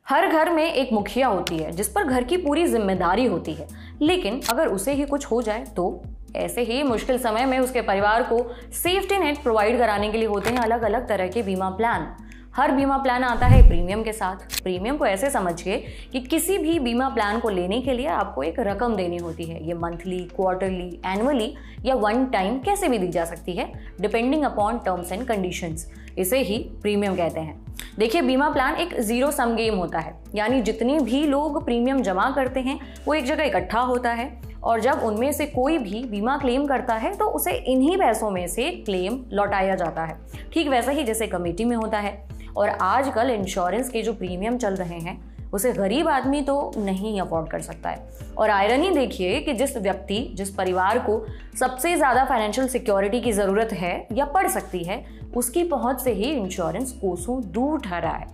हर घर में एक मुखिया होती है जिस पर घर की पूरी जिम्मेदारी होती है, लेकिन अगर उसे ही कुछ हो जाए तो ऐसे ही मुश्किल समय में उसके परिवार को सेफ्टी नेट प्रोवाइड कराने के लिए होते हैं अलग अलग तरह के बीमा प्लान। हर बीमा प्लान आता है प्रीमियम के साथ। प्रीमियम को ऐसे समझिए कि किसी भी बीमा प्लान को लेने के लिए आपको एक रकम देनी होती है। ये मंथली, क्वार्टरली, एनुअली या वन टाइम कैसे भी दी जा सकती है, depending upon terms and conditions. इसे ही प्रीमियम कहते हैं। देखिए, बीमा प्लान एक जीरो सम गेम होता है, यानी जितने भी लोग प्रीमियम जमा करते हैं वो एक जगह इकट्ठा होता है और जब उनमें से कोई भी बीमा क्लेम करता है तो उसे इन्हीं पैसों में से क्लेम लौटाया जाता है, ठीक वैसा ही जैसे कमेटी में होता है। और आजकल इंश्योरेंस के जो प्रीमियम चल रहे हैं उसे गरीब आदमी तो नहीं अफोर्ड कर सकता है। और आयरनी देखिए कि जिस परिवार को सबसे ज़्यादा फाइनेंशियल सिक्योरिटी की ज़रूरत है या पड़ सकती है, उसकी पहुंच से ही इंश्योरेंस कोसों दूर ठहरा है।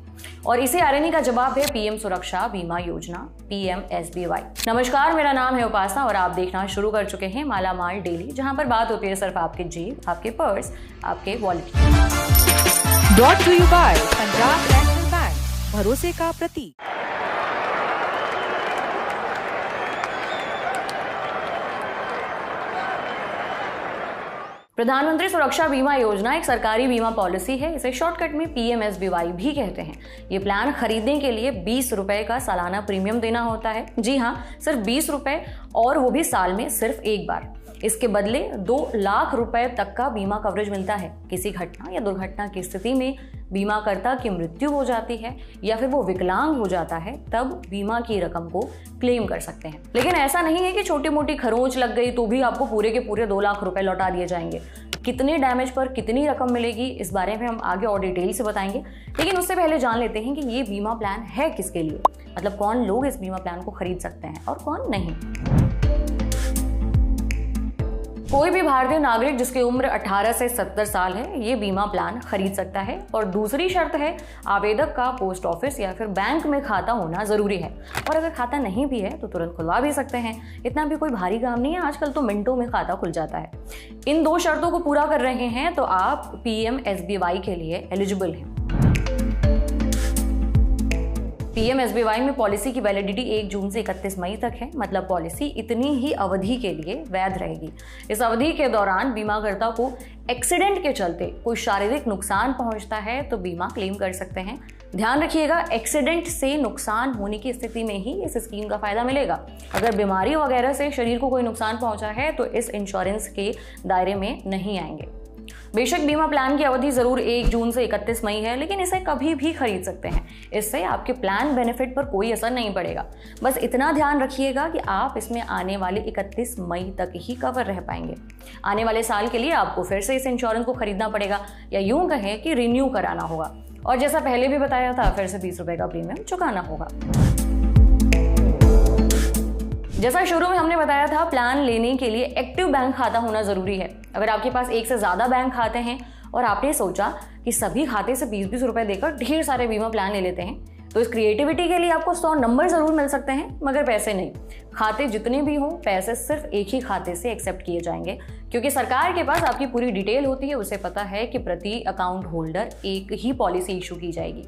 और इसे आयरनी का जवाब है पीएम सुरक्षा बीमा योजना, PMSBY। नमस्कार, मेरा नाम है उपासना और आप देखना शुरू कर चुके हैं माला माल डेली, जहां पर बात होती है सिर्फ आपके जेब, आपके पर्स, आपके वॉलेट की। Brought to you by Punjab National Bank, भरोसे का प्रतीक। प्रधानमंत्री सुरक्षा बीमा योजना एक सरकारी बीमा पॉलिसी है। इसे शॉर्टकट में PMSBY भी कहते हैं। ये प्लान खरीदने के लिए 20 रुपए का सालाना प्रीमियम देना होता है। जी हाँ, सिर्फ 20 रुपए, और वो भी साल में सिर्फ एक बार। इसके बदले 2 लाख रुपए तक का बीमा कवरेज मिलता है। किसी घटना या दुर्घटना की स्थिति में बीमाकर्ता की मृत्यु हो जाती है या फिर वो विकलांग हो जाता है, तब बीमा की रकम को क्लेम कर सकते हैं। लेकिन ऐसा नहीं है कि छोटी मोटी खरोंच लग गई तो भी आपको पूरे के पूरे 2 लाख रुपए लौटा दिए जाएंगे। कितने डैमेज पर कितनी रकम मिलेगी, इस बारे में हम आगे और डिटेल से बताएंगे। लेकिन उससे पहले जान लेते हैं कि ये बीमा प्लान है किसके लिए, मतलब कौन लोग इस बीमा प्लान को खरीद सकते हैं और कौन नहीं। कोई भी भारतीय नागरिक जिसकी उम्र 18 से 70 साल है ये बीमा प्लान खरीद सकता है। और दूसरी शर्त है, आवेदक का पोस्ट ऑफिस या फिर बैंक में खाता होना जरूरी है। और अगर खाता नहीं भी है तो तुरंत खुलवा भी सकते हैं। इतना भी कोई भारी काम नहीं है, आजकल तो मिनटों में खाता खुल जाता है। इन 2 शर्तों को पूरा कर रहे हैं तो आप PMSBY के लिए एलिजिबल हैं। PMSBY में पॉलिसी की वैलिडिटी 1 जून से 31 मई तक है, मतलब पॉलिसी इतनी ही अवधि के लिए वैध रहेगी। इस अवधि के दौरान बीमाकर्ता को एक्सीडेंट के चलते कोई शारीरिक नुकसान पहुंचता है तो बीमा क्लेम कर सकते हैं। ध्यान रखिएगा, एक्सीडेंट से नुकसान होने की स्थिति में ही इस स्कीम का फायदा मिलेगा। अगर बीमारी वगैरह से शरीर को कोई नुकसान पहुंचा है तो इस इंश्योरेंस के दायरे में नहीं आएंगे। बेशक बीमा प्लान की अवधि जरूर 1 जून से 31 मई है, लेकिन इसे कभी भी खरीद सकते हैं। इससे आपके प्लान बेनिफिट पर कोई असर नहीं पड़ेगा। बस इतना ध्यान रखिएगा कि आप इसमें आने वाले 31 मई तक ही कवर रह पाएंगे। आने वाले साल के लिए आपको फिर से इस इंश्योरेंस को खरीदना पड़ेगा, या यूं कहें कि रिन्यू कराना होगा। और जैसा पहले भी बताया था, फिर से 20 रुपए का प्रीमियम चुकाना होगा। जैसा शुरू में हमने बताया था, प्लान लेने के लिए एक्टिव बैंक खाता होना जरूरी है। अगर आपके पास एक से ज्यादा बैंक खाते हैं और आपने सोचा कि सभी खाते से 20-20 रुपए देकर ढेर सारे बीमा प्लान ले लेते हैं, तो इस क्रिएटिविटी के लिए आपको 100 नंबर जरूर मिल सकते हैं, मगर पैसे नहीं। खाते जितने भी हों, पैसे सिर्फ एक ही खाते से एक्सेप्ट किए जाएंगे, क्योंकि सरकार के पास आपकी पूरी डिटेल होती है। उसे पता है कि प्रति अकाउंट होल्डर एक ही पॉलिसी इशू की जाएगी।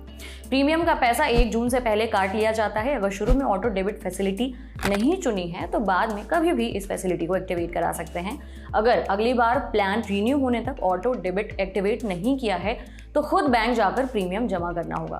प्रीमियम का पैसा 1 जून से पहले काट लिया जाता है। अगर शुरू में ऑटो डेबिट फैसिलिटी नहीं चुनी है तो बाद में कभी भी इस फैसिलिटी को एक्टिवेट करा सकते हैं। अगर अगली बार प्लान रीन्यू होने तक ऑटो डेबिट एक्टिवेट नहीं किया है तो खुद बैंक जाकर प्रीमियम जमा करना होगा।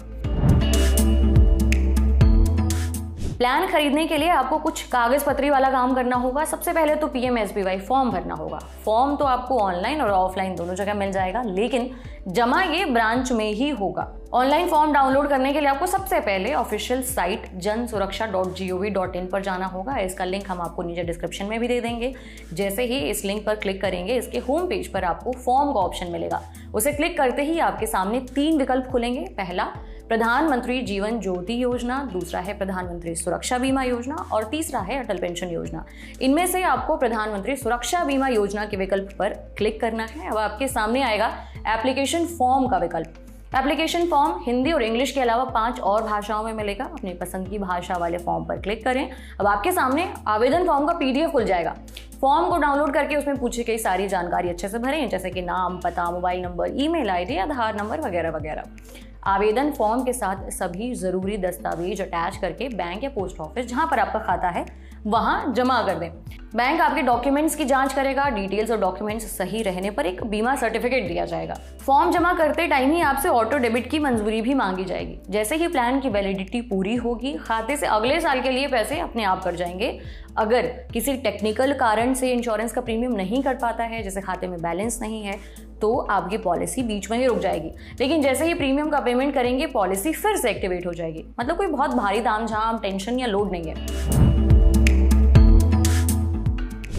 प्लान खरीदने के लिए आपको कुछ कागज पत्री वाला काम करना होगा। सबसे पहले तो PMSBY फॉर्म भरना होगा। फॉर्म तो आपको ऑनलाइन और ऑफलाइन दोनों जगह मिल जाएगा, लेकिन जमा ये ब्रांच में ही होगा। ऑनलाइन फॉर्म डाउनलोड करने के लिए आपको सबसे पहले ऑफिशियल साइट jansurakshha.gov.in पर जाना होगा। इसका लिंक हम आपको नीचे डिस्क्रिप्शन में भी दे देंगे। जैसे ही इस लिंक पर क्लिक करेंगे, इसके होम पेज पर आपको फॉर्म का ऑप्शन मिलेगा। उसे क्लिक करते ही आपके सामने 3 विकल्प खुलेंगे। पहला, प्रधानमंत्री जीवन ज्योति योजना, दूसरा है प्रधानमंत्री सुरक्षा बीमा योजना और तीसरा है अटल पेंशन योजना। इनमें से आपको प्रधानमंत्री सुरक्षा बीमा योजना के विकल्प पर क्लिक करना है। अब आपके सामने आएगा एप्लीकेशन फॉर्म का विकल्प। एप्लीकेशन फॉर्म हिंदी और इंग्लिश के अलावा 5 और भाषाओं में मिलेगा। अपनी पसंद की भाषा वाले फॉर्म पर क्लिक करें। अब आपके सामने आवेदन फॉर्म का PDF खुल जाएगा। फॉर्म को डाउनलोड करके उसमें पूछी गई सारी जानकारी अच्छे से भरें, जैसे कि नाम, पता, मोबाइल नंबर, ईमेल ID, आधार नंबर वगैरह वगैरह। आवेदन फॉर्म के साथ सभी जरूरी दस्तावेज अटैच करके बैंक या पोस्ट ऑफिस जहां पर आपका खाता है वहां जमा कर दें। बैंक आपके डॉक्यूमेंट्स की जांच करेगा। डिटेल्स और डॉक्यूमेंट्स सही रहने पर एक बीमा सर्टिफिकेट दिया जाएगा। फॉर्म जमा करते टाइम ही आपसे ऑटो डेबिट की मंजूरी भी मांगी जाएगी। जैसे ही प्लान की वैलिडिटी पूरी होगी, खाते से अगले साल के लिए पैसे अपने आप कट जाएंगे। अगर किसी टेक्निकल कारण से इंश्योरेंस का प्रीमियम नहीं कट पाता है, जैसे खाते में बैलेंस नहीं है, तो आपकी पॉलिसी बीच में ही रुक जाएगी। लेकिन जैसे ही प्रीमियम का पेमेंट करेंगे, पॉलिसी फिर से एक्टिवेट हो जाएगी। मतलब कोई बहुत भारी तामझाम, टेंशन या लोड नहीं है।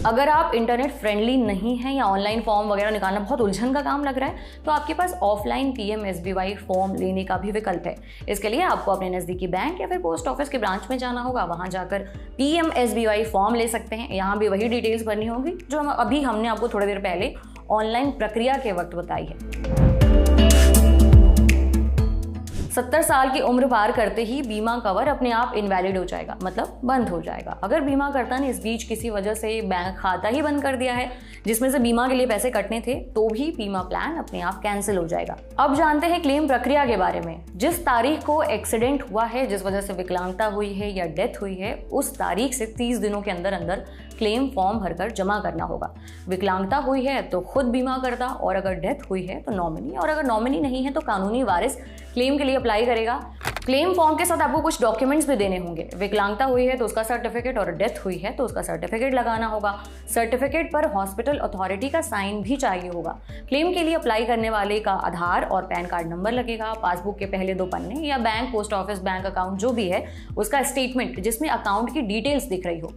अगर आप इंटरनेट फ्रेंडली नहीं हैं या ऑनलाइन फॉर्म वगैरह निकालना बहुत उलझन का काम लग रहा है, तो आपके पास ऑफलाइन PMSBY फॉर्म लेने का भी विकल्प है। इसके लिए आपको अपने नज़दीकी बैंक या फिर पोस्ट ऑफिस के ब्रांच में जाना होगा। वहां जाकर PMSBY फॉर्म ले सकते हैं। यहाँ भी वही डिटेल्स भरनी होगी जो हमने आपको थोड़ी देर पहले ऑनलाइन प्रक्रिया के वक्त बताई है। 70 साल की उम्र पार करते ही बीमा कवर अपने आप इनवैलिड हो जाएगा, मतलब बंद हो जाएगा। अगर बीमाकर्ता ने इस बीच किसी वजह से बैंक खाता ही बंद कर दिया है जिसमें से बीमा के लिए पैसे कटने थे, तो भी बीमा प्लान अपने आप कैंसिल हो जाएगा। अब जानते हैं क्लेम प्रक्रिया के बारे में। जिस तारीख को एक्सीडेंट हुआ है, जिस वजह से विकलांगता हुई है या डेथ हुई है, उस तारीख से 30 दिनों के अंदर अंदर क्लेम फॉर्म भरकर जमा करना होगा। विकलांगता हुई है तो खुद बीमा करता, और अगर डेथ हुई है तो नॉमिनी, और अगर नॉमिनी नहीं है तो कानूनी वारिस क्लेम के लिए अप्लाई करेगा। क्लेम फॉर्म के साथ आपको कुछ डॉक्यूमेंट्स भी देने होंगे। विकलांगता हुई है तो उसका सर्टिफिकेट, और डेथ हुई है तो उसका सर्टिफिकेट लगाना होगा। सर्टिफिकेट पर हॉस्पिटल अथॉरिटी का साइन भी चाहिए होगा। क्लेम के लिए अप्लाई करने वाले का आधार और पैन कार्ड नंबर लगेगा। पासबुक के पहले 2 पन्ने या bank, post office, bank account जो भी है उसका स्टेटमेंट जिसमें अकाउंट की डिटेल्स दिख रही हो।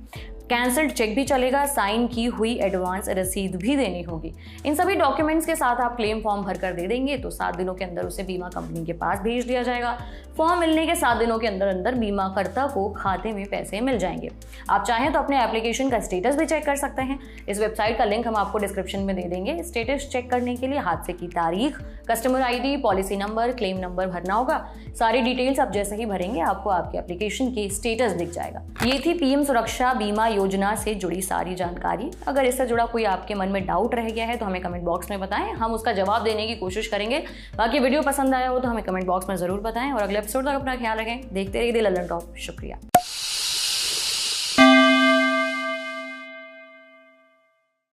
कैंसल्ड चेक भी चलेगा। साइन की हुई एडवांस रसीद भी देनी होगी। इन सभी डॉक्यूमेंट्स के साथ आप क्लेम फॉर्म भरकर दे देंगे तो 7 दिनों के अंदर उसे बीमा कंपनी के पास भेज दिया जाएगा। फॉर्म मिलने के 7 दिनों के अंदर अंदर बीमाकर्ता को खाते में पैसे मिल जाएंगे। आप चाहें तो अपने एप्लीकेशन का स्टेटस भी चेक कर सकते हैं। इस वेबसाइट का लिंक हम आपको डिस्क्रिप्शन में दे देंगे। स्टेटस चेक करने के लिए हादसे की तारीख, customer ID, policy number, claim number भरना होगा। सारी डिटेल्स आप जैसे ही भरेंगे आपको आपके एप्लीकेशन की स्टेटस दिख जाएगा। ये थी PM सुरक्षा बीमा योजना से जुड़ी सारी जानकारी। अगर इससे जुड़ा कोई आपके मन में डाउट रह गया है तो हमें कमेंट बॉक्स में बताएं, हम उसका जवाब देने की कोशिश करेंगे। बाकी वीडियो पसंद आया हो तो हमें कमेंट बॉक्स में जरूर बताएं, और अगले एपिसोड तक अपना ख्याल रखें। देखते रहिए ललन टॉप। शुक्रिया।